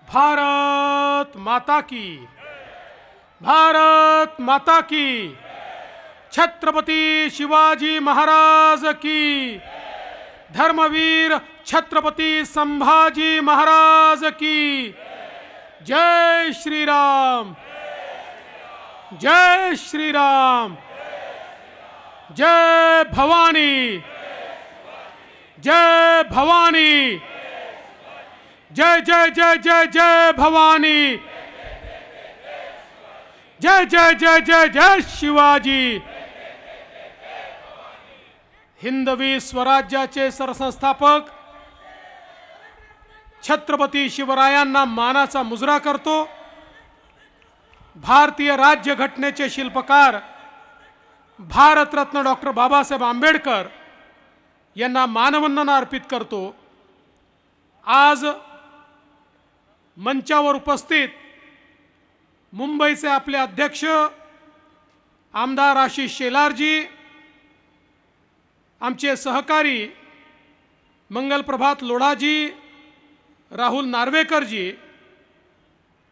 भारत माता की, भारत माता की, छत्रपति शिवाजी महाराज की, धर्मवीर छत्रपति संभाजी महाराज की। जय श्री राम, जय श्री राम, जय भवानी, जय भवानी, जय जय जय जय जय भवानी, जय जय जय जय जय शिवाजी। हिंदवी स्वराज्याचे सरसंस्थापक छत्रपती शिवरायांना मानाचा मुजरा करतो। भारतीय राज्यघटनेचे शिल्पकार भारतरत्न डॉक्टर बाबासाहेब आंबेडकर यांना मानवंदना अर्पित करतो। आज मंचावर उपस्थित मुंबईचे आपले अध्यक्ष आमदार आशिष शेलारजी, आमचे सहकारी मंगलप्रभात लोढाजी, राहुल नार्वेकरजी,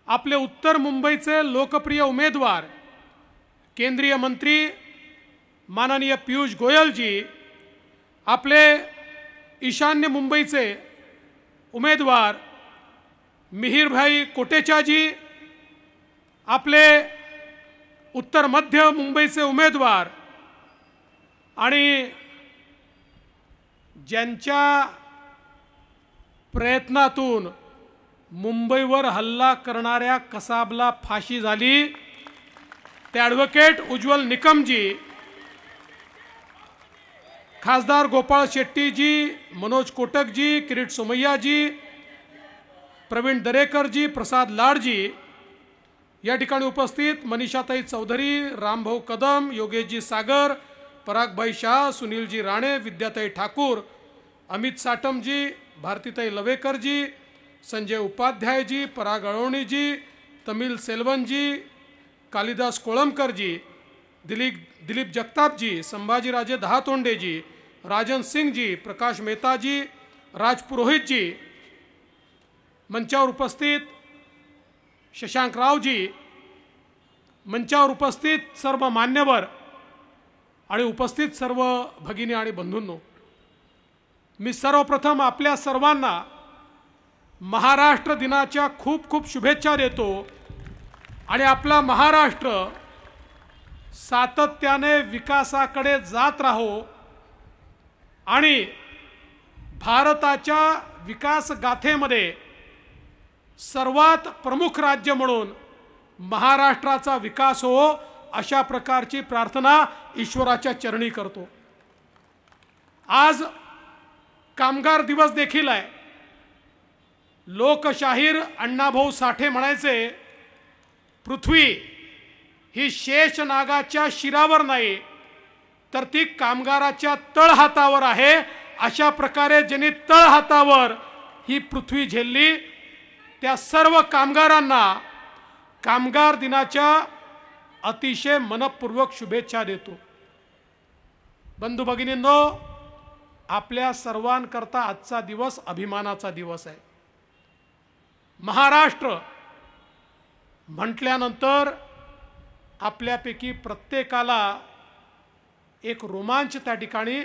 आपले उत्तर मुंबईचे लोकप्रिय उमेदवार केंद्रीय मंत्री माननीय पीयूष गोयलजी, आपले ईशान्य मुंबईचे उमेदवार मिहिरभाई कोटेचाजी, आपले उत्तर मध्य मुंबईचे उमेदवार आणि ज्यांच्या प्रयत्नातून मुंबईवर हल्ला करणाऱ्या कसाबला फाशी झाली ते ॲडव्होकेट उज्ज्वल निकमजी, खासदार गोपाळ शेट्टीजी, मनोज कोटकजी, किरीट सोमय्याजी, प्रवीण दरेकरजी, प्रसाद लाडजी, या ठिकाणी उपस्थित मनीषाताई चौधरी, रामभाऊ कदम, योगेशजी सागर, परागभाई शाह, सुनीलजी राणे, विद्याताई ठाकूर, अमित साटमजी, भारतीताई लवेकरजी, संजय उपाध्यायजी, पराग अळवणीजी, तमिल सेल्वनजी, कालिदास कोळंबकरजी, दिलीप जगतापजी, संभाजीराजे दहातोंडेजी, राजन सिंगजी, प्रकाश मेहताजी, राज पुरोहितजी, मंचावर उपस्थित शशांक रावजी, मंचावर उपस्थित सर्व मान्यवर आणि उपस्थित सर्व भगिनी आणि बंधूंनो, मी सर्वप्रथम आपल्या सर्वांना महाराष्ट्र दिनाच्या खूप खूप शुभेच्छा देतो आणि आपला महाराष्ट्र सातत्याने विकासाकडे जात राहो आणि भारताच्या विकास गाथेमध्ये सर्वात प्रमुख राज्य म्हणून महाराष्ट्राचा विकास हो, अशा प्रकारची प्रार्थना ईश्वराच्या चरणी करतो। आज कामगार दिवस देखील आहे। लोकशाहीर अण्णाभाऊ साठे म्हणायचे, पृथ्वी ही शेष नागाच्या शिरावर नाही तर ती कामगाराच्या तळहातावर आहे। अशा प्रकारे ज्यांनी तळहातावर ही पृथ्वी झेलली त्या सर्व कामगारांना कामगार दिनाच्या अतिशय मनपूर्वक शुभेच्छा देतो। बंधू भगिनींनो, आपल्या सर्वांकरता आजचा दिवस अभिमानाचा दिवस आहे। महाराष्ट्र म्हटल्यानंतर आपल्यापैकी प्रत्येकाला एक रोमांच त्या ठिकाणी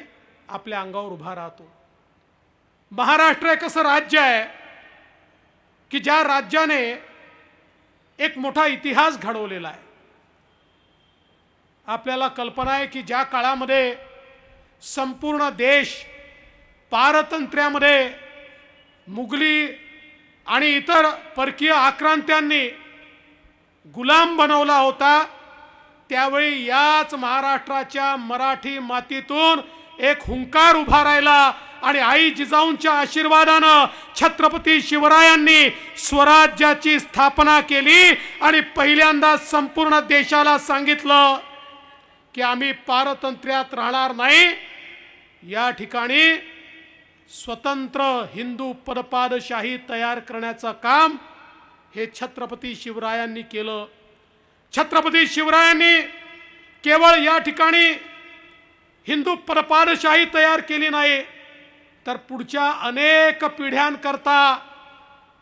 आपल्या अंगावर उभा राहतो। महाराष्ट्र एक असं राज्य आहे की ज्या राज्याने एक मोठा इतिहास घडवलेला आहे। आपल्याला कल्पना आहे की ज्या काळामध्ये संपूर्ण देश पारतंत्र्यामध्ये मुघली आणि इतर परकीय आक्रांत्यांनी गुलाम बनवला होता, त्यावेळी याच महाराष्ट्राच्या मराठी मातीतून एक हुंकार उभा राहिला आणि आई जिजाऊंच्या आशीर्वादाने छत्रपती शिवरायांनी स्वराज्याची स्थापना केली आणि पहिल्यांदा संपूर्ण देशाला सांगितलं की आम्ही पारतंत्र्यात राहणार नाही। या ठिकाणी स्वतंत्र हिंदू पदपादशाही तयार करण्याचं काम हे छत्रपती शिवरायांनी केलं। छत्रपती शिवरायांनी केवळ या ठिकाणी हिंदू पदपादशाही तयार केली नाही तर पुढच्या अनेक पिढ्यांकरता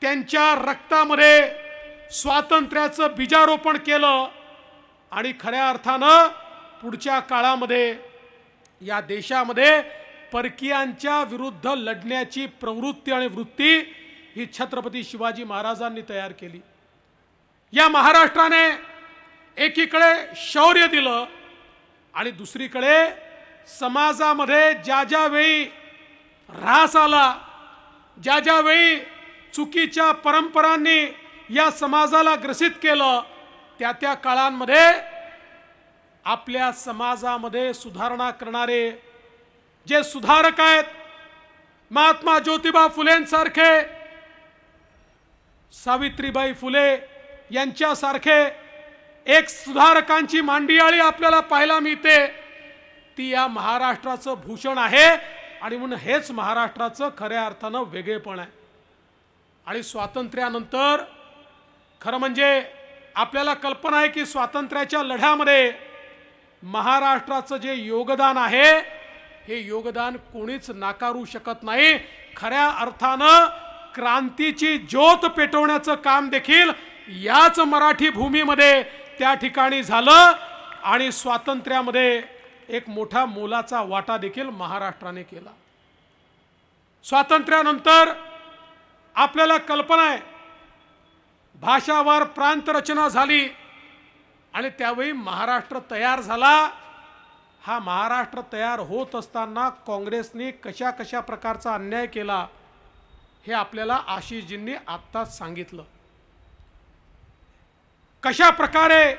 त्यांच्या रक्तामध्ये स्वातंत्र्याचं बीजारोपण केलं आणि खऱ्या अर्थानं पुढच्या काळामध्ये या देशामध्ये परकीयांच्या विरुद्ध लढण्याची प्रवृत्ती आणि वृत्ती ही छत्रपती शिवाजी महाराजांनी तयार केली। या महाराष्ट्राने एकीकडे शौर्य दिलं आणि दुसरीकडे समाजामध्ये ज्या ज्या वेळी ऱ्हास आला, ज्या ज्या वेळी चुकीच्या परंपरांनी या समाजाला ग्रसित केलं, त्या त्या काळांमध्ये आपल्या समाजामध्ये सुधारणा करणारे जे सुधारक आहेत, महात्मा ज्योतिबा फुलेंसारखे, सावित्रीबाई फुले यांच्यासारखे एक सुधारकांची मांडियाळी आपल्याला पाहायला मिळते। ती या महाराष्ट्राचं भूषण आहे आणि म्हणून हेच महाराष्ट्राचं खऱ्या अर्थानं वेगळेपण आहे। आणि स्वातंत्र्यानंतर खरं म्हणजे आपल्याला कल्पना आहे की स्वातंत्र्याच्या लढ्यामध्ये महाराष्ट्राचं जे योगदान आहे हे योगदान कोणीच नाकारू शकत नाही। खऱ्या अर्थानं क्रांतीची ज्योत पेटवण्याचं काम देखील याच मराठी भूमीमध्ये त्या ठिकाणी झालं आणि स्वातंत्र्यामध्ये एक मोठा मोलाचा वाटा देखील महाराष्ट्राने केला। स्वातंत्र्यानंतर आपल्याला कल्पना आहे भाषावार प्रांत रचना झाली आणि त्यावेळी महाराष्ट्र तयार झाला। हा महाराष्ट्र तयार होत असताना काँग्रेसने कशा कशा प्रकारचा अन्याय केला हे आपल्याला आशिषजींनी आत्ताच सांगितलं। कशा प्रकारे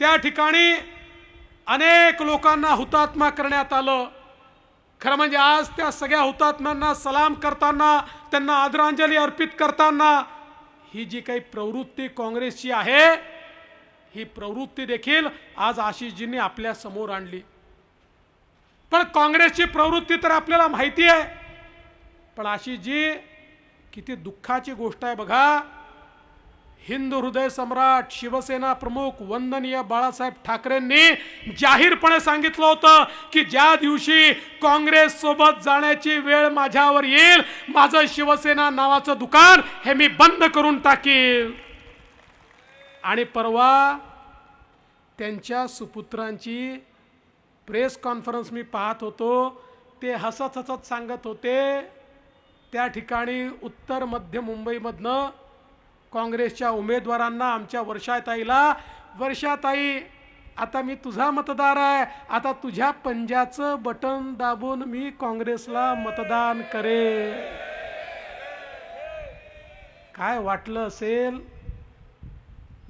त्या ठिकाणी अनेक लोकांना हुतात्मा करण्यात आलं। खरं म्हणजे आज त्या सगळ्या हुतात्म्यांना सलाम करताना, त्यांना आदरांजली अर्पित करताना ही जी काही प्रवृत्ती काँग्रेसची आहे ही प्रवृत्ती देखील आज आशिषजींनी आपल्या समोर आणली। पण काँग्रेसची प्रवृत्ती तर आपल्याला माहिती आहे, पण आशिषजी किती दुःखाची गोष्ट आहे बघा। हिंदू हृदय सम्राट शिवसेना प्रमुख वंदनीय बाळासाहेब ठाकरेंनी जाहीरपणे सांगितलं होतं की ज्या दिवशी काँग्रेस सोबत जाण्याची वेळ माझ्यावर येईल, माझं शिवसेना नावाचं दुकान हे मी बंद करून टाकील। आणि परवा त्यांच्या सुपुत्रांची प्रेस कॉन्फरन्स मी पाहत होतो, ते हसत हसत सांगत होते त्या ठिकाणी उत्तर मध्य मुंबईमधनं काँग्रेसच्या उमेदवारांना, आमच्या वर्षाताईला, वर्षाताई आता मी तुझा मतदार आहे, आता तुझ्या पंजाचं बटन दाबून मी काँग्रेसला मतदान करेन। काय वाटलं असेल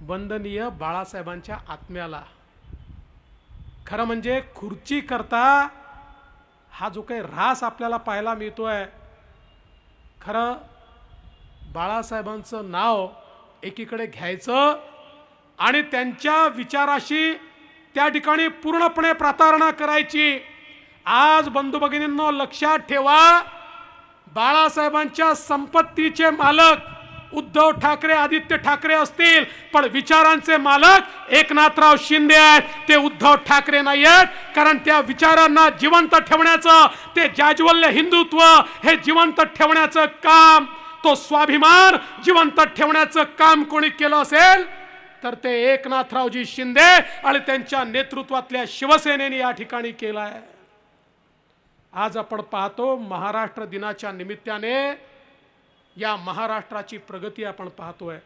वंदनीय बाळासाहेबांच्या आत्म्याला। खरं म्हणजे खुर्ची करता हा जो काही ऱ्हास आपल्याला पाहायला मिळतोय, खरं बाळासाहेबांचं नाव एकीकडे घ्यायचं आणि त्यांच्या विचाराशी त्या ठिकाणी पूर्णपणे प्रतारणा करायची। आज बंधू भगिनींनो लक्षात ठेवा, बाळासाहेबांच्या संपत्तीचे मालक उद्धव ठाकरे, आदित्य ठाकरे असतील, पण विचारांचे मालक एकनाथराव शिंदे आहेत, ते उद्धव ठाकरे नाही आहेत। कारण त्या विचारांना जिवंत ठेवण्याचं, ते जाज्वल्य हिंदुत्व हे जिवंत ठेवण्याचं काम, तो स्वाभिमान जिवंत ठेवण्याचं काम कोणी केलं असेल तर ते एकनाथरावजी शिंदे आणि त्यांच्या नेतृत्वातल्या शिवसेनेने या ठिकाणी केलं आहे। आज आपण पाहतो महाराष्ट्र दिनाच्या निमित्ताने या महाराष्ट्राची प्रगती आपण पाहतोय।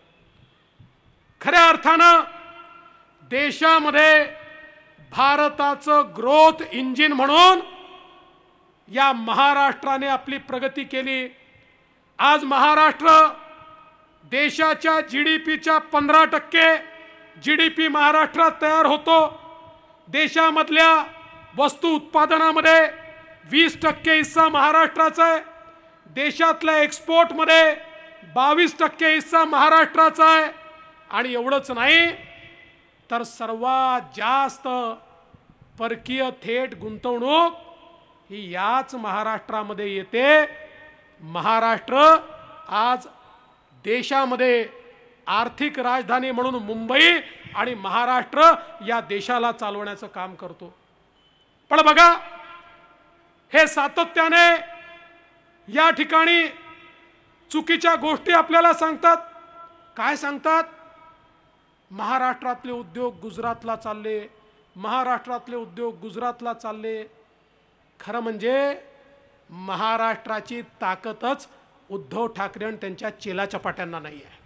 खऱ्या अर्थानं देशामध्ये भारताचं ग्रोथ इंजिन म्हणून या महाराष्ट्राने आपली प्रगती केली। आज महाराष्ट्र देशाच्या जीडीपीच्या 15% जीडीपी महाराष्ट्रात तयार होतो। देशामधल्या वस्तू उत्पादनामध्ये 20% हिस्सा महाराष्ट्राचा आहे। देशातल्या एक्सपोर्टमध्ये 22% हिस्सा महाराष्ट्राचा आहे। आणि एवढंच नाही तर सर्वात जास्त परकीय थेट गुंतवणूक ही याच महाराष्ट्रामध्ये येते। महाराष्ट्र आज देशामध्ये आर्थिक राजधानी म्हणून मुंबई आणि महाराष्ट्र या देशाला चालवण्याचं काम करतो। पण बघा हे सातत्याने या ठिकाणी चुकीच्या गोष्टी आपल्याला सांगतात. काय सांगतात? महाराष्ट्रातले उद्योग गुजरातला चालले, महाराष्ट्रातले उद्योग गुजरातला चालले. खरं म्हणजे महाराष्ट्राची ताकदच उद्धव ठाकरे आणि त्यांच्या चेला चपाट्यांना नाही आहे.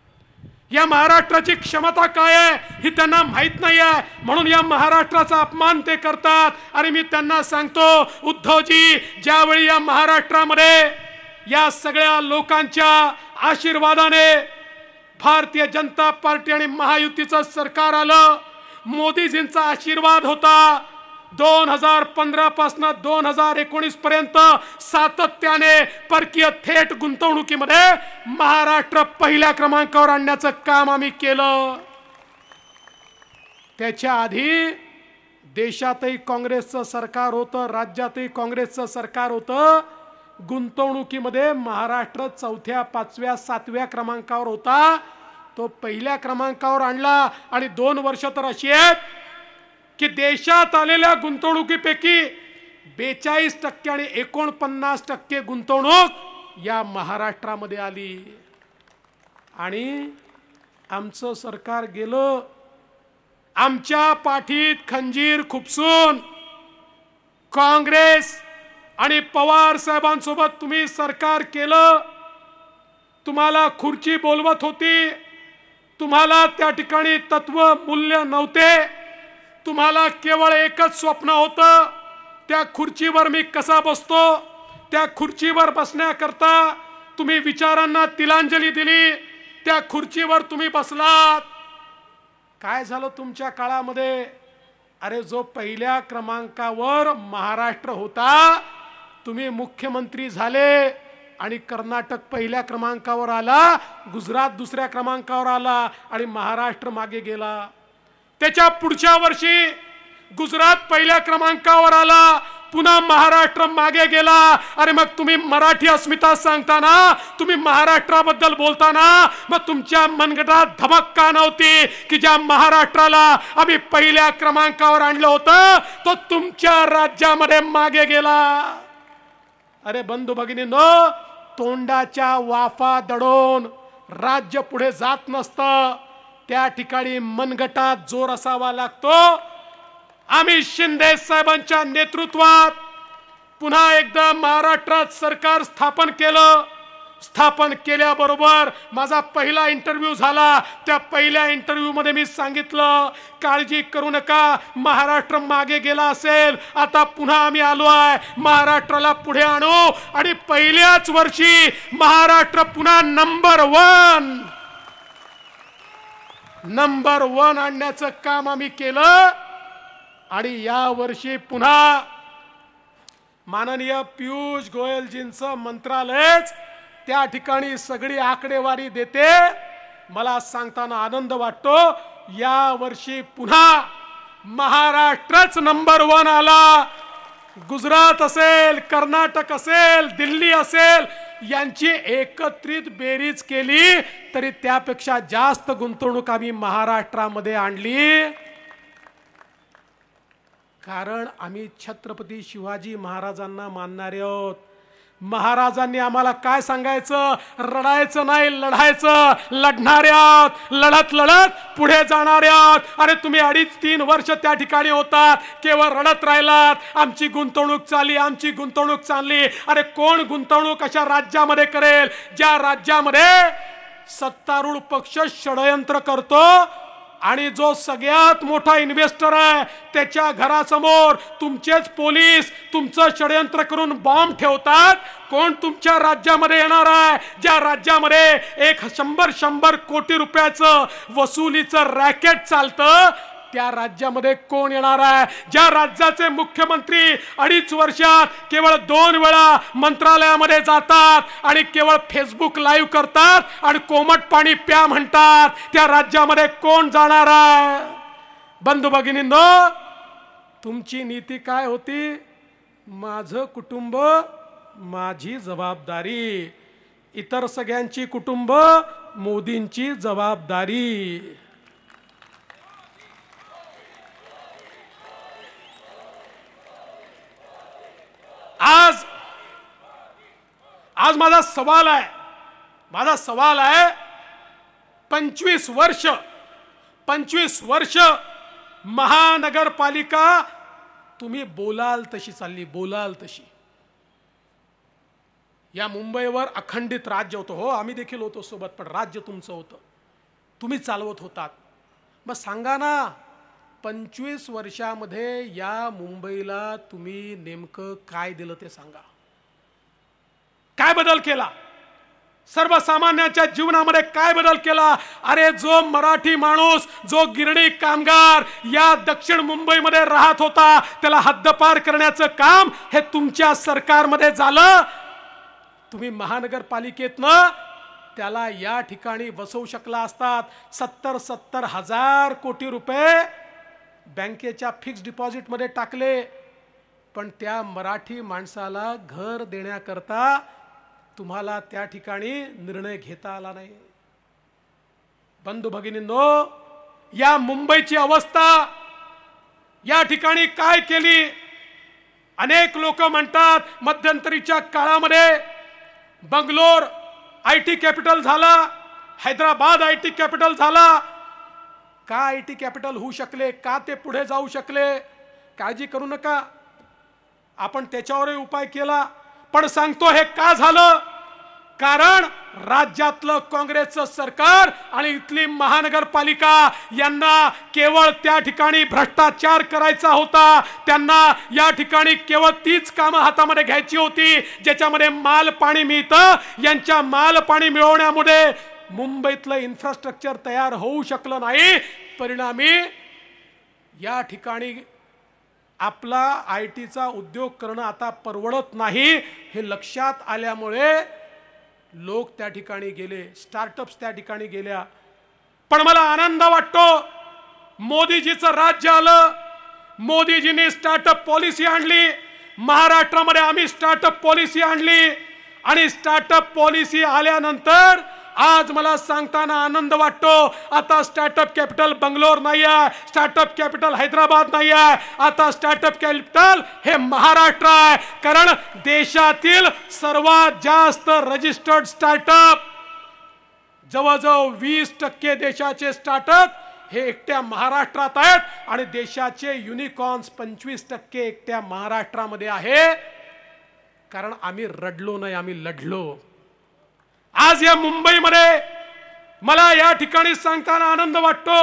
या महाराष्ट्राची क्षमता काय आहे ही त्यांना माहित नाही आहे, म्हणून या महाराष्ट्राचा अपमान ते करतात. आणि मी त्यांना सांगतो, उद्धवजी, ज्यावेळी या महाराष्ट्रामध्ये या सगळ्या लोकांच्या आशीर्वादाने भारतीय जनता पार्टी आणि महायुतीचं सरकार आलं, मोदीजींचा आशीर्वाद होता, 2015 पासून 2019 पर्यंत सातत्याने परकीय थेट गुंतवणुकीमध्ये महाराष्ट्र पहिल्या क्रमांकावर आणण्याचं काम आम्ही केलं. त्याच्या आधी देशातही काँग्रेसचं सरकार होतं, राज्यातही काँग्रेसचं सरकार होतं. गुंतवणुकीमध्ये महाराष्ट्र 4थ्या 5व्या 7व्या क्रमांकावर होता, तो पहिल्या क्रमांकावर आणला. आणि 2 वर्ष तर अशी आहेत की देशात आलेल्या गुंतवणुकीपैकी 42% आणि 49% गुंतवणूक या महाराष्ट्रामध्ये आली. आणि आमचं सरकार गेलं, आमच्या पाठीत खंजीर खुपसून काँग्रेस आणि पवार साहेबांसोबत तुम्ही सरकार केलं. तुम्हाला खुर्ची बोलवत होती, तुम्हाला त्या ठिकाणी तत्व मूल्य नव्हते, तुम्हाला केवळ एकच स्वप्न होतं, त्या खुर्चीवर मी कसा बसतो. त्या खुर्चीवर बसण्याकरता तुम्ही विचारांना तिलांजली दिली, त्या खुर्चीवर तुम्ही बसलात. काय झालं तुमच्या काळामध्ये? अरे, जो पहिल्या क्रमांकावर महाराष्ट्र होता, तुम्ही मुख्यमंत्री झाले आणि कर्नाटक पहिल्या क्रमांकावर आला, गुजरात दुसऱ्या क्रमांकावर आला आणि महाराष्ट्र मागे गेला. त्याच्या पुढच्या वर्षी गुजरात पहिल्या क्रमांकावर आला, पुन्हा महाराष्ट्र मागे गेला. अरे मग तुम्ही मराठी अस्मिता सांगताना, तुम्ही महाराष्ट्राबद्दल बोलताना मग तुमच्या मनगटात धमक का नव्हती की ज्या महाराष्ट्राला आम्ही पहिल्या क्रमांकावर आणलं होतं तो तुमच्या राज्यामध्ये मागे गेला. अरे बंधू भगिनींनो, तोंडाच्या वाफा दडून राज्य पुढे जात नसतं, त्या ठिकाणी मनगटात जोर असावा लागतो. आम्ही शिंदे साहेबांच्या नेतृत्वात पुन्हा एकदा महाराष्ट्रात सरकार स्थापन केलं. स्थापन केल्याबरोबर माझा पहिला इंटरव्ह्यू झाला. त्या पहिल्या इंटरव्ह्यू मध्ये मी सांगितलं, काळजी करू नका, महाराष्ट्र मागे गेला असेल, आता पुन्हा आम्ही आलो आहे, महाराष्ट्राला पुढे आणू. आणि पहिल्याच वर्षी महाराष्ट्र पुन्हा नंबर 1 आणण्याचं काम आम्ही केलं. आणि या वर्षी पुन्हा माननीय पियुष गोयलजींचं मंत्रालयच त्या ठिकाणी सगळी आकडेवारी देते. मला सांगताना आनंद वाटतो, या वर्षी पुन्हा महाराष्ट्रच नंबर 1 आला. गुजरात असेल, कर्नाटक असेल, दिल्ली असेल, यांची एकत्रित बेरीज केली तरी त्यापेक्षा जास्त गुंतवणूक आम्ही महाराष्ट्रामध्ये आणली. कारण आम्ही छत्रपती शिवाजी महाराजांना मानणारे आहोत. महाराजांनी आम्हाला काय सांगायचं? रडायचं नाही, लढायचं. लढणारे आहोत, लढत लढत पुढे जाणारे आहोत. अरे तुम्ही 2.5-3 वर्ष त्या ठिकाणी होतात, केवळ रडत राहिलात, आमची गुंतवणूक चालली, आमची गुंतवणूक चालली. अरे कोण गुंतवणूक अशा राज्यामध्ये करेल ज्या राज्यामध्ये सत्तारूढ पक्ष षडयंत्र करतो आणि जो सगळ्यात मोठा इन्व्हेस्टर आहे त्याच्या घरासमोर तुमचेच पोलीस तुमचं षडयंत्र करून बॉम्ब ठेवतात? कोण तुमच्या राज्यामध्ये येणार आहे ज्या राज्यामध्ये 100 कोटी रुपयाचं वसुलीचं रॅकेट चालतं? त्या राज्यामध्ये कोण येणार आहे ज्या राज्याचे मुख्यमंत्री 2.5 वर्षात केवळ 2 वेळा मंत्रालयामध्ये जातात आणि केवळ फेसबुक लाईव्ह करतात आणि कोमट पाणी प्या म्हणतात? त्या राज्यामध्ये कोण जाणार आहे? बंधू भगिनींनो, तुमची नीती काय होती? माझं कुटुंब माझी जबाबदारी, इतर सगळ्यांची कुटुंब मोदींची जबाबदारी. आज माझा सवाल आहे, माझा सवाल आहे, 25 वर्ष महानगरपालिका तुम्ही बोलाल तशी चालली, बोलाल तशी. या मुंबईवर अखंडित राज्य होतं. हो, आम्ही देखील होतो सोबत, पण राज्य तुमचं होतं, तुम्ही चालवत होतात. मग सांगा ना, 25 वर्षामध्ये या मुंबईला तुम्ही नेमकं काय दिलं ते सांगा. काय बदल केला सर्वसामान्यांच्या जीवनामध्ये? काय बदल केला? अरे, जो मराठी माणूस, जो गिरणी कामगार या दक्षिण मुंबईमध्ये राहत होता, त्याला हद्दपार करण्याचं काम हे तुमच्या सरकारमध्ये झालं. तुम्ही महानगरपालिकेतनं त्याला या ठिकाणी बसवू शकला असतात. 70 हजार कोटी रुपये बँकेच्या फिक्स्ड डिपॉझिटमध्ये टाकले, पण त्या मराठी माणसाला घर देण्याकरता तुम्हाला त्या ठिकाणी निर्णय घेता आला नाही. बंधू भगिनींनो, या मुंबईची अवस्था या ठिकाणी काय केली? अनेक लोक म्हणतात मध्यंतरीच्या काळामध्ये बंगलोर आयटी कॅपिटल झाला, हैदराबाद आयटी कॅपिटल झाला. का आयटी कॅपिटल होऊ शकले? का ते पुढे जाऊ शकले? काळजी करू नका, आपण त्याच्यावरही उपाय केला. पण सांगतो हे का झालं? कारण राज्यातलं काँग्रेसचं सरकार आणि इथली महानगरपालिका यांना केवळ त्या ठिकाणी भ्रष्टाचार करायचा होता. त्यांना या ठिकाणी केवळ तीच कामं हातामध्ये घ्यायची होती ज्याच्यामध्ये माल पाणी मिळतं. यांच्या माल पाणी मिळवण्यामुळे मुंबईतलं इन्फ्रास्ट्रक्चर तयार होऊ शकलं नाही. परिणामी या ठिकाणी आपला आयटीचा उद्योग करणं आता परवडत नाही हे लक्षात आल्यामुळे लोक त्या ठिकाणी गेले, स्टार्टअप्स त्या ठिकाणी गेल्या. पण मला आनंद वाटतो, मोदीजीचं राज्य आलं, मोदीजींनी स्टार्टअप पॉलिसी आणली. महाराष्ट्रामध्ये आम्ही स्टार्टअप पॉलिसी आणली आणि स्टार्टअप पॉलिसी आल्यानंतर आज मला सांगताना आनंद वाटतो, आता स्टार्टअप कॅपिटल बंगलोर नाही आहे, स्टार्टअप कॅपिटल हैदराबाद नाही आहे, आता स्टार्टअप कॅपिटल हे महाराष्ट्र आहे. कारण देशातील सर्वात जास्त रजिस्टर्ड स्टार्टअप, जवळजवळ 20% देशाचे स्टार्टअप हे एकट्या महाराष्ट्रात आहेत आणि देशाचे युनिकॉर्न्स 25% एकट्या महाराष्ट्रामध्ये आहे. कारण आम्ही रडलो नाही, आम्ही लढलो. आज या मुंबईमध्ये मला या ठिकाणी सांगताना आनंद वाटतो,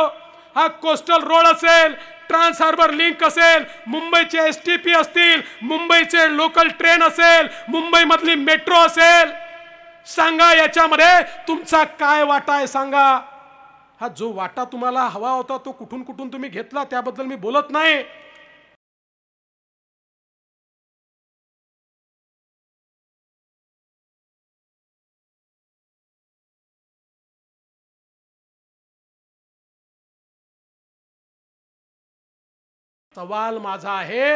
हा कोस्टल रोड असेल, ट्रान्स हार्बर लिंक असेल, मुंबईचे एसटीपी असतील, मुंबईचे लोकल ट्रेन असेल, मुंबई मधली मेट्रो असेल, सांगा याच्यामध्ये तुमचा काय वाटा आहे सांगा. हा जो वाटा तुम्हाला हवा होता तो कुठून कुठून तुम्ही घेतला त्याबद्दल मी बोलत नाही. सवाल माझा आहे,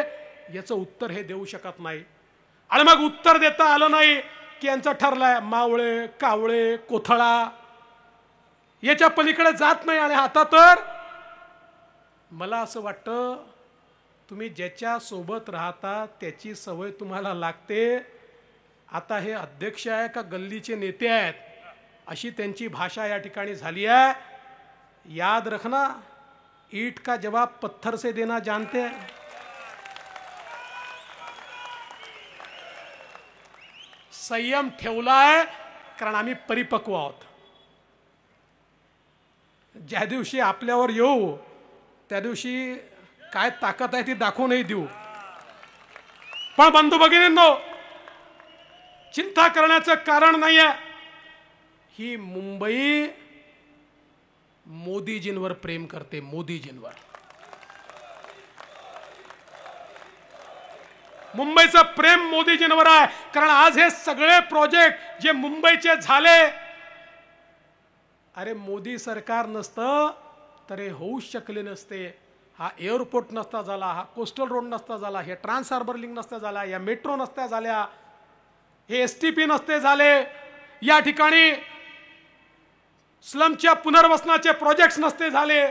याचं उत्तर हे देऊ शकत नाही. आणि मग उत्तर देता आलं नाही की यांचं ठरलंय मावळे, कावळे, कोथळा, याच्या पलीकडे जात नाही. आणि आता तर मला असं वाटतं, तुम्ही ज्याच्या सोबत राहता त्याची सवय तुम्हाला लागते. आता हे अध्यक्ष आहे का गल्लीचे नेते आहेत अशी त्यांची भाषा या ठिकाणी झाली आहे. याद रखना, ईट का जवाब पत्थर से देना जानते हैं. संयम ठेवलाय कारण आम्ही परिपक्व आहोत. ज्या दिवशी आपल्यावर येऊ त्या दिवशी काय ताकद आहे ती दाखवूनही देऊ. पण बंधू भगिनींनो, चिंता करण्याचं कारण नाहीये. ही मुंबई मोदीजींवर प्रेम करते, मोदीजींवर. मुंबईचं प्रेम मोदीजींवर आहे. कारण आज हे सगळे प्रोजेक्ट जे मुंबईचे झाले, अरे मोदी सरकार नसतं तर हे होऊच शकले नसते. हा एअरपोर्ट नसता झाला, हा कोस्टल रोड नसता झाला, हे ट्रान्स हार्बर लिंक नसता झाला, या मेट्रो नसत्या झाल्या, हे एसटीपी नसते झाले, या ठिकाणी स्लमच्या पुनर्वसनाचे प्रोजेक्ट्स नसते झाले.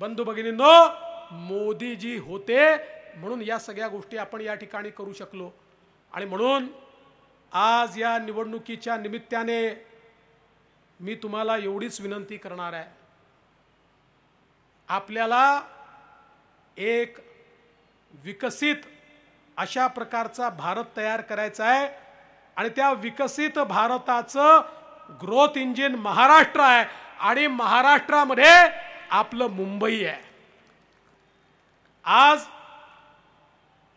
बंधू भगिनींनो, मोदीजी होते म्हणून या सगळ्या गोष्टी आपण या ठिकाणी करू शकलो. आणि म्हणून आज या निवडणुकीच्या निमित्ताने मी तुम्हाला एवढीच विनंती करणार आहे, आपल्याला एक विकसित अशा प्रकारचा भारत तयार करायचा आहे आणि त्या विकसित भारताचं ग्रोथ इंजिन महाराष्ट्र आहे आणि महाराष्ट्रामध्ये आपलं मुंबई आहे। आज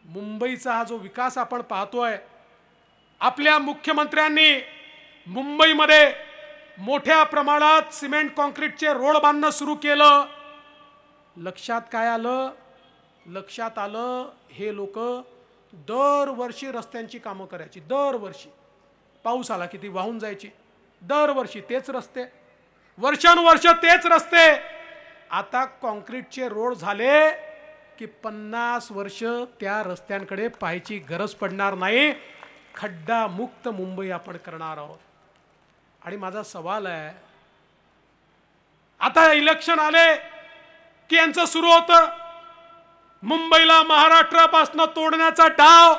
मुंबईचा हा जो विकास आपण पाहतोय, आपल्या मुख्यमंत्र्यांनी मुंबईमध्ये मोठ्या प्रमाणात सिमेंट कॉन्क्रीटचे रोड बांधणं सुरू केलं। लक्षात काय आलं? लक्षात आलं हे लोक दरवर्षी रस्त्यांची कामं करायची, दरवर्षी पाऊस आला की ती वाहून जायची, दरवर्षी तेच रस्ते, वर्षानुवर्ष तेच रस्ते। आता कॉन्क्रीटचे रोड झाले की 50 वर्ष त्या रस्त्यांकडे पाहायची गरज पडणार नाही, खड्डा मुक्त मुंबई आपण करणार आहोत। आणि माझा सवाल आहे, आता इलेक्शन आले की यांचं सुरू होतं मुंबईला महाराष्ट्रापासून तोडण्याचा डाव।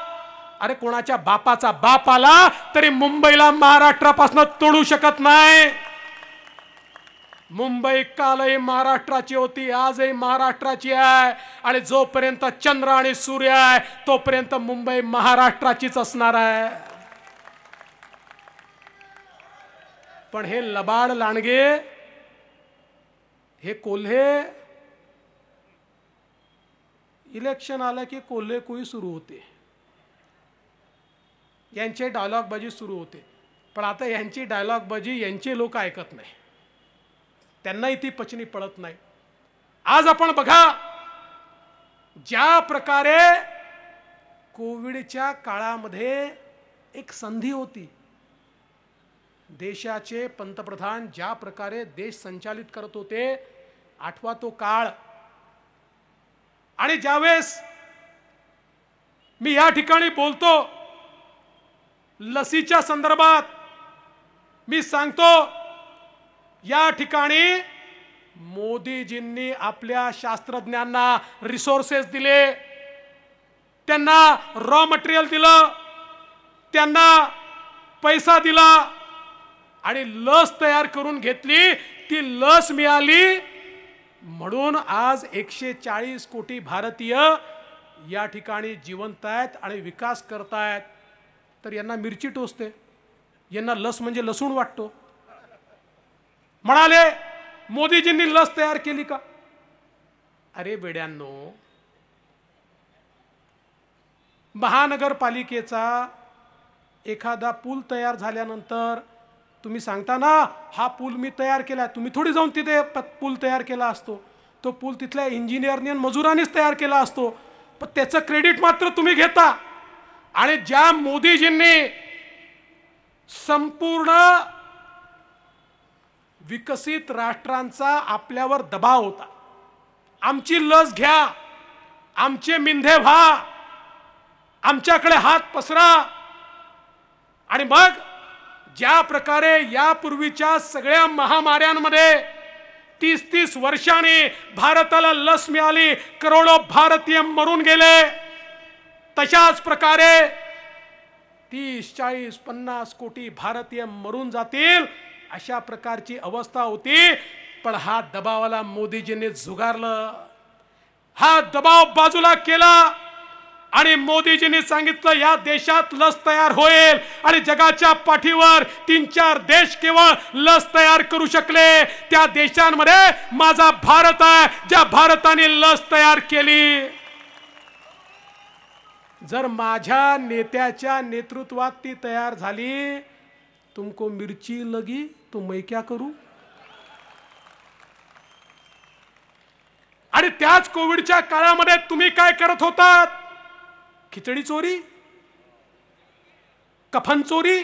अरे कोणाच्या बापाचा बाप आला तरी मुंबईला महाराष्ट्रापासून तोडू शकत नाही। मुंबई कालही महाराष्ट्राची होती, आजही महाराष्ट्राची आहे आणि जोपर्यंत चंद्र आणि सूर्य आहे तोपर्यंत मुंबई महाराष्ट्राचीच असणार आहे। पण हे लबाड लांडगे, हे कोल्हे, इलेक्शन आलं की कोल्हे कोई सुरू होते, यांचे डायलॉगबाजी सुरू होते। पण आता यांची डायलॉगबाजी यांचे लोक ऐकत नाही, त्यांनाही ती पचनी पडत नाही। आज आपण बघा, ज्या प्रकारे कोविडच्या काळामध्ये एक संधी होती, देशाचे पंतप्रधान ज्या प्रकारे देश संचालित करत होते, आठवा तो काळ। आणि ज्यावेळेस मी या ठिकाणी बोलतो लसीच्या संदर्भात, मी सांगतो या ठिकाणी मोदीजींनी आपल्या शास्त्रज्ञांना रिसोर्सेस दिले, त्यांना रॉ मटेरियल दिलं, त्यांना पैसा दिला आणि लस तयार करून घेतली। ती लस मिळाली म्हणून आज 140 कोटी भारतीय या ठिकाणी जिवंत आहेत आणि विकास करतायत। तर यांना मिरची टोचते, यांना लस म्हणजे लसूण वाटतो। म्हणाले मोदीजींनी लस तयार केली का? अरे बेड्यांनो, महानगरपालिकेचा एखादा पूल तयार झाल्यानंतर तुम्ही सांगता ना, हा पूल मी तयार केला, तुम्ही थोडी जाऊन तिथे पूल तयार केला असतो, तो पूल तिथल्या इंजिनियरनी मजुरांनीच तयार केला असतो, पण त्याचं क्रेडिट मात्र तुम्ही घेता। आणि ज्या मोदीजींनी संपूर्ण विकसित राष्ट्रांचा आपल्यावर दबाव होता, आमची लस घ्या, आमचे मिंधे व्हा, आमच्याकडे हात पसरा, आणि मग ज्या प्रकारे यापूर्वीच्या सगळ्या महामार्यांमध्ये 30-30 वर्षांनी भारताला लस मिळाली, करोडो भारतीय मरून गेले, तशाच प्रकारे 30, 40, 50 कोटी भारतीय मरून जातील अशा प्रकारची अवस्था होती। पण हा दबावाला मोदीजींनी झुगारलं, हा दबाव बाजूला केला आणि मोदीजींनी सांगितलं या देशात लस तयार होईल आणि जगाच्या पाठीवर 3-4 देश केवळ लस तयार करू शकले, त्या देशांमध्ये माझा भारत आहे, ज्या भारताने लस तयार केली। जर माझ्या नेत्याच्या नेतृत्वात ती तयार झाली, तुमको मिर्ची लगी तो मैं क्या करू। आणि त्याच कोविडच्या काळामध्ये तुम्ही काय करत होतात? खिचडी चोरी, कफन चोरी।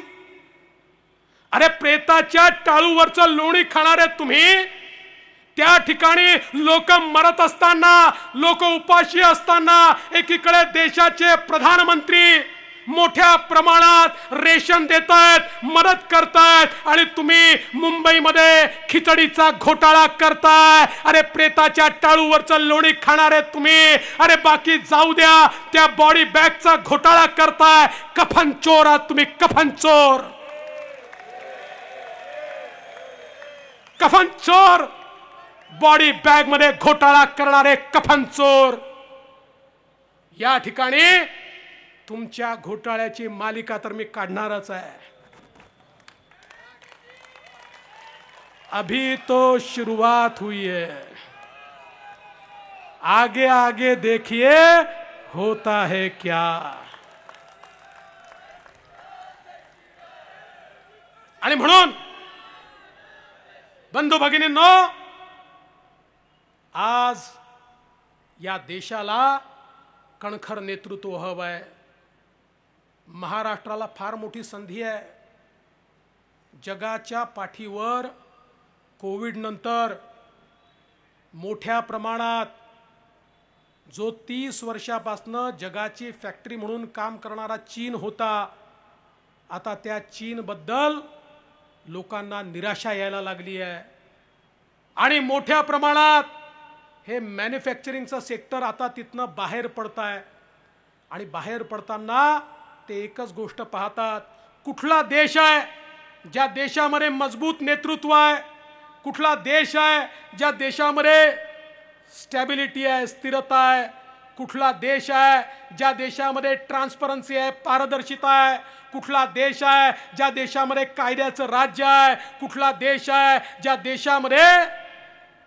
अरे प्रेताच्या टाळूवरचं लोणी खाणारे तुम्ही, त्या ठिकाणी लोक मरत असताना, लोक उपाशी असताना, एकीकडे देशाचे प्रधानमंत्री मोठ्या प्रमाणात रेशन देतायत, मदत करतायत आणि तुम्ही मुंबईमध्ये खिचडीचा घोटाळा करताय। अरे प्रेताच्या टाळूवरचं लोणी खाणारे तुम्ही, अरे बाकी जाऊ द्या, त्या बॉडी बॅगचा घोटाळा करताय। कफन चोर आहात तुम्ही, कफन चोर, कफन चोर, बॉडी बॅग मध्ये घोटाळा करणारे कफन चोर। या ठिकाणी तुमच्या घोटाळ्याची मालिका तर मी काढणारच आहे। अभी तो शुरुआत हुई है, आगे आगे देखिए होता है क्या। आणि म्हणून बंधू भगिनींनो, आज या देशाला कणखर नेतृत्व हवं आहे। महाराष्ट्राला फार मोठी संधी आहे। जगाच्या पाठीवर कोविड नंतर मोठ्या प्रमाणात जो 30 वर्षापासून जगाची फॅक्टरी म्हणून काम करणारा चीन होता, आता त्या चीनबद्दल लोकांना निराशा यायला लागली आहे आणि मोठ्या प्रमाणात हे मॅन्युफॅक्चरिंगचं सेक्टर आता तिथनं बाहेर पडत आहे। आणि बाहेर पडताना ते एकच गोष्ट पाहतात, कुठला देश आहे ज्या देशामध्ये मजबूत नेतृत्व आहे, कुठला देश आहे ज्या देशामध्ये स्टॅबिलिटी आहे, स्थिरता आहे, कुठला देश आहे ज्या देशामध्ये ट्रान्सपरन्सी आहे, पारदर्शिता आहे, कुठला देश आहे ज्या देशामध्ये कायद्याचं राज्य आहे, कुठला देश आहे ज्या देशामध्ये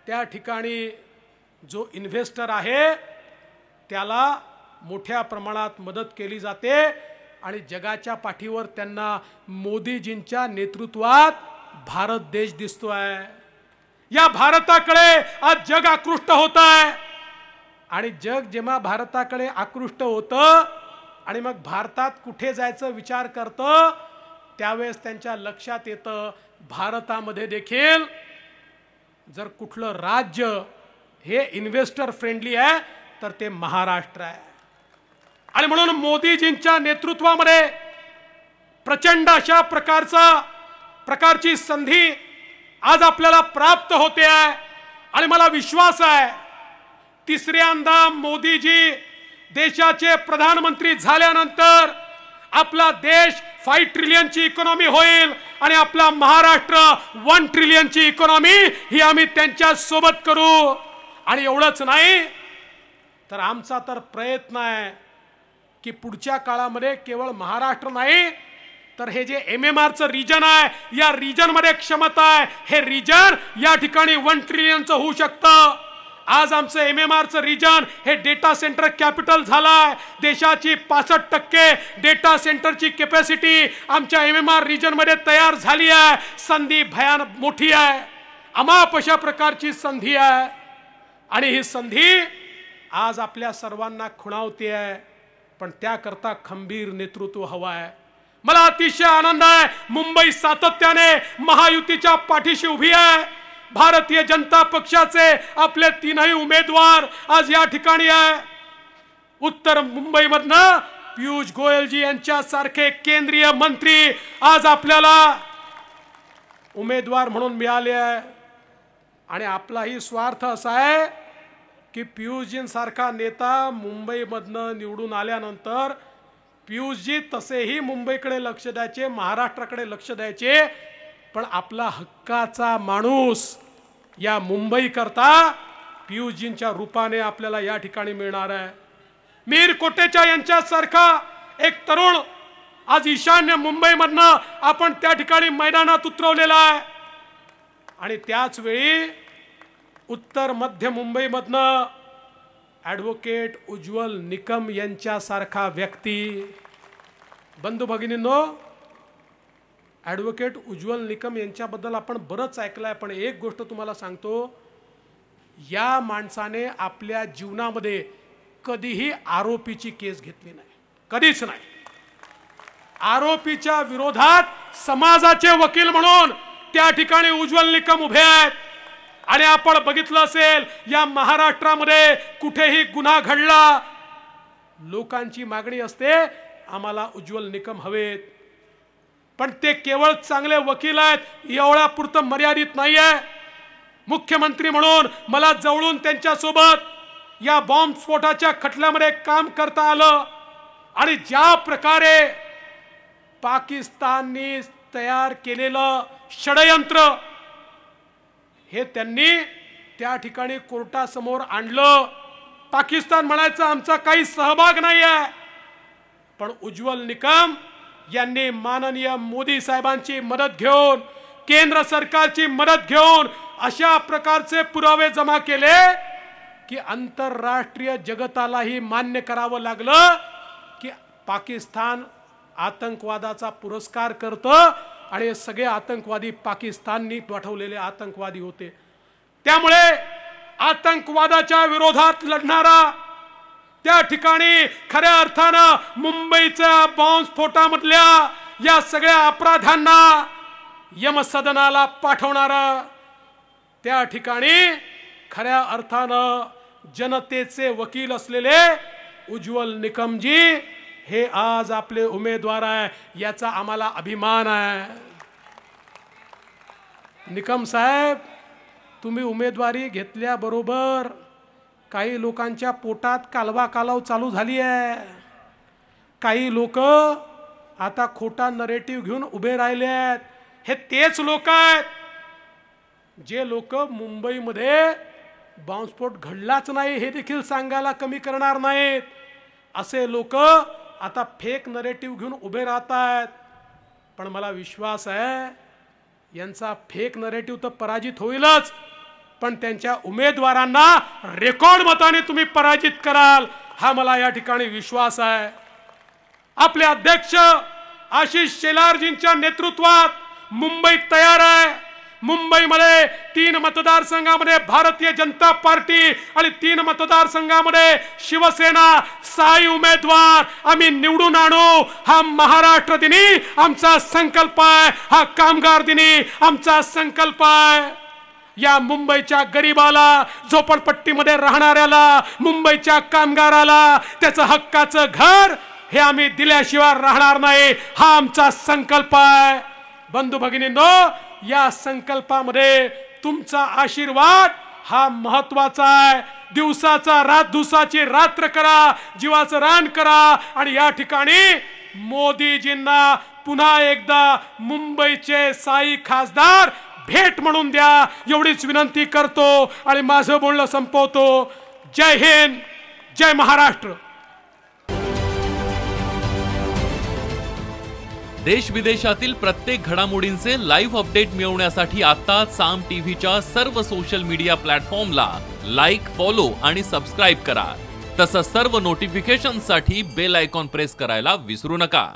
त्या ठिकाणी जो इन्व्हेस्टर आहे त्याला मोठ्या प्रमाणात मदत केली जाते आणि जगाच्या पाठीवर त्यांना मोदीजींच्या नेतृत्वात भारत देश दिसतोय। या भारताकडे आज जग आकृष्ट होत आहे आणि जग जेव्हा भारताकडे आकृष्ट होतं आणि मग भारतात कुठे जायचं विचार करतं, त्यावेळेस त्यांच्या लक्षात येतं भारतामध्ये देखील जर कुठलं राज्य हे इन्व्हेस्टर फ्रेंडली आहे तर ते महाराष्ट्र आहे। आणि म्हणून मोदीजींच्या नेतृत्वामध्ये प्रचंड अशा प्रकारची संधी आज आपल्याला प्राप्त होते आहे आणि मला विश्वास आहे तिसऱ्यांदा मोदीजी देशाचे प्रधानमंत्री झाल्यानंतर आपला देश 5 ट्रिलियनची इकॉनॉमी होईल आणि आपला महाराष्ट्र 1 ट्रिलियनची इकॉनॉमी ही आम्ही त्यांच्या सोबत करू। आणि एवढंच नाही तर आमचा तर प्रयत्न आहे की पुढच्या काळामध्ये केवळ महाराष्ट्र नाही तर हे जे MMRचं रिजन आहे, या रिजन मध्ये क्षमता आहे, हे रिजन या ठिकाणी 1 ट्रिलियनचं होऊ शकतं। आज आमचं MMRचं रिजन हे डेटा सेंटर कॅपिटल झालाय। देशाची 65% डेटा सेंटरची कॅपॅसिटी आमच्या MMR रिजन मध्ये तयार झाली आहे। संधी भयानक मोठी आहे, अमाप अशा प्रकारची संधी आहे आणि ही संधी आज आपल्या सर्वांना खुणावते आहे, पण त्याकरता खंबीर नेतृत्व हवं आहे। मला अतिशय आनंद आहे, मुंबई सातत्याने महायुतीच्या पाठीशी उभी आहे। भारतीय जनता पक्षाचे आपले 3ही उमेदवार आज या ठिकाणी आहे। उत्तर मुंबईमधनं पीयूष गोयलजी यांच्यासारखे केंद्रीय मंत्री आज आपल्याला उमेदवार म्हणून मिळाले आहे आणि आपलाही स्वार्थ असा आहे की पीयूषजींसारखा नेता मुंबईमधनं निवडून आल्यानंतर पीयूषजी तसेही मुंबईकडे लक्ष द्यायचे, महाराष्ट्राकडे लक्ष द्यायचे, पण आपला हक्काचा माणूस या मुंबई करता पीयूषजींच्या रूपाने आपल्याला या ठिकाणी मिळणार आहे। मीर कोटेचा यांच्यासारखा एक तरुण आज ईशान्य मुंबईमधनं आपण त्या ठिकाणी मैदानात उतरवलेला आहे आणि त्याच वेळी उत्तर मध्य मुंबईमधनं ॲडव्होकेट उज्ज्वल निकम यांच्यासारखा व्यक्ती। बंधू भगिनींनो, ॲडव्होकेट उज्ज्वल निकम यांच्याबद्दल आपण बरंच ऐकलंय, पण एक गोष्ट तुम्हाला सांगतो, या माणसाने आपल्या जीवनामध्ये कधीही आरोपीची केस घेतली नाही, कधीच नाही। आरोपीच्या विरोधात समाजाचे वकील म्हणून त्या ठिकाणी उज्ज्वल निकम उभे आहेत आणि आपण बघितलं असेल या महाराष्ट्रामध्ये कुठेही गुन्हा घडला, लोकांची मागणी असते आम्हाला उज्ज्वल निकम हवेत, पण ते केवळ चांगले वकील आहेत एवढ्यापुरतं मर्यादित नाहीये. मुख्यमंत्री म्हणून मला जवळून त्यांच्यासोबत या बॉम्बस्फोटाच्या खटल्यामध्ये काम करता आलं आणि ज्या प्रकारे पाकिस्तानने तयार केलेलं षडयंत्र हे त्यांनी त्या ठिकाणी कोर्टासमोर आणलं. पाकिस्तान म्हणायचं आमचा काही सहभाग नाही आहे, पण उज्ज्वल निकम यांनी माननीय मोदी साहेबांची मदत घेऊन, केंद्र सरकारची मदत घेऊन अशा प्रकारचे पुरावे जमा केले की आंतरराष्ट्रीय जगतालाही मान्य करावं लागलं की पाकिस्तान आतंकवादाचा पुरस्कार करतं आणि हे सगळे आतंकवादी पाकिस्ताननी पाठवलेले आतंकवादी होते. त्यामुळे आतंकवादाच्या विरोधात लढणारा, त्या ठिकाणी खऱ्या अर्थानं मुंबईच्या बॉम्बस्फोटामधल्या या सगळ्या अपराधांना यमसदनाला पाठवणारा, त्या ठिकाणी खऱ्या अर्थानं जनतेचे वकील असलेले उज्ज्वल निकमजी हे आज आपले उमेदवार आहे, याचा आम्हाला अभिमान आहे. निकम साहेब, तुम्ही उमेदवारी घेतल्याबरोबर काही लोकांच्या पोटात कालवा कालव चालू झाली आहे. काही लोक आता खोटा नरेटिव्ह घेऊन उभे राहिले आहेत. हे तेच लोक आहेत जे लोक मुंबईमध्ये बॉम्बस्फोट घडलाच नाही हे देखील सांगायला कमी करणार नाहीत. असे लोक आता फेक नरेटिव्ह घेऊन उभे राहत आहेत. पण मला विश्वास आहे यांचा फेक नरेटिव्ह तर पराजित होईलच, पण त्यांच्या उमेदवारांना रेकॉर्ड मताने तुम्ही पराजित कराल हा मला या ठिकाणी विश्वास आहे. आपले अध्यक्ष आशिष शेलारजींच्या नेतृत्वात मुंबई तयार आहे. मुंबईमध्ये 3 मतदारसंघामध्ये भारतीय जनता पार्टी आणि 3 मतदारसंघामध्ये शिवसेना 6 उमेदवार आम्ही निवडून आणू हा महाराष्ट्र दिनी आमचा संकल्प आहे. हा कामगार दिनी आमचा संकल्प आहे. या मुंबईच्या गरीबाला, झोपडपट्टीमध्ये राहणाऱ्याला, मुंबईच्या कामगाराला त्याचं हक्काचं घर हे आम्ही दिल्याशिवाय राहणार नाही हा आमचा संकल्प आहे. बंधू भगिनींनो, या संकल्पामध्ये तुमचा आशीर्वाद हा महत्वाचा आहे. दिवसाची रात्र करा, जीवाचं रान करा आणि या ठिकाणी मोदीजींना पुन्हा एकदा मुंबईचे 6 खासदार भेट म्हणून द्या एवढीच विनंती करतो आणि माझं बोलणं संपवतो. जय हिंद, जय महाराष्ट्र. देश विदेशातील प्रत्येक घडामोडींचे लाईव्ह अपडेट मिळवण्यासाठी आता साम टीव्हीच्या सर्व सोशल मीडिया प्लॅटफॉर्मला लाईक, फॉलो आणि सबस्क्राईब करा. तसंच सर्व नोटिफिकेशनसाठी बेल आयकॉन प्रेस करायला विसरू नका.